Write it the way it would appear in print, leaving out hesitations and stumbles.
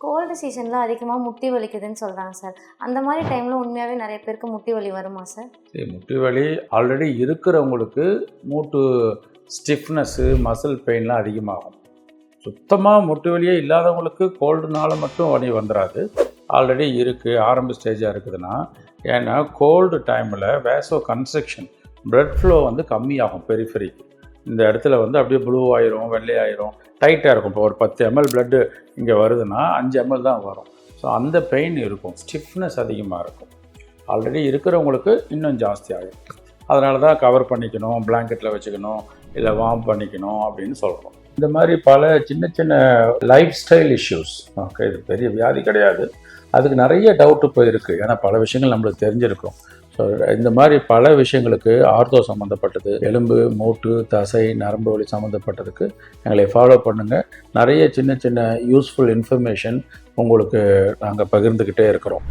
Gold சீசனில் அதிகமாக முட்டி வலிக்குதுன்னு சொல்கிறாங்க சார். அந்த மாதிரி டைமில் உண்மையாகவே நிறைய பேருக்கு முட்டி வலி வருமா சார்? முட்டி வலி ஆல்ரெடி இருக்கிறவங்களுக்கு மூட்டு ஸ்டிஃப்னஸ்ஸு மசில் பெயின்லாம் அதிகமாகும். சுத்தமாக முட்டி வலியே இல்லாதவங்களுக்கு கோல்டுனால மட்டும் வலி வந்துடாது. ஆல்ரெடி இருக்குது, ஆரம்ப ஸ்டேஜாக இருக்குதுன்னா. ஏன்னா கோல்டு டைமில் வேசோ கன்ஸ்ட்ரக்ஷன் பிளட் ஃப்ளோ வந்து கம்மியாகும். பெரிஃபெரிக்கு இந்த இடத்துல வந்து அப்படியே ப்ளூ ஆயிரும், வெள்ளையாயிரும், டைட்டாக இருக்கும். இப்போ ஒரு 10 ml பிளட்டு இங்கே வருதுன்னா 5 ml தான் வரும். ஸோ அந்த பெயின் இருக்கும், ஸ்டிஃப்னஸ் அதிகமாக இருக்கும். ஆல்ரெடி இருக்கிறவங்களுக்கு இன்னும் ஜாஸ்தி ஆகும். அதனால தான் கவர் பண்ணிக்கணும், பிளாங்கெட்டில் வச்சுக்கணும், இல்லை வார்ம் பண்ணிக்கணும் அப்படின்னு சொல்கிறோம். இந்த மாதிரி பல சின்ன சின்ன லைஃப் ஸ்டைல் இஷ்யூஸ், ஓகே, இது பெரிய வியாதி கிடையாது. அதுக்கு நிறைய டவுட்டு இப்போ இருக்குது. ஏன்னா பல விஷயங்கள் நம்மளுக்கு தெரிஞ்சிருக்கும். ஸோ இந்த மாதிரி பல விஷயங்களுக்கு ஆர்த்தோ சம்மந்தப்பட்டது, எலும்பு, மூட்டு, தசை, நரம்பு வலி சம்மந்தப்பட்டதுக்கு எங்களை ஃபாலோ பண்ணுங்கள். நிறைய சின்ன சின்ன யூஸ்ஃபுல் இன்ஃபர்மேஷன் உங்களுக்கு நாங்கள் பகிர்ந்துக்கிட்டே இருக்கிறோம்.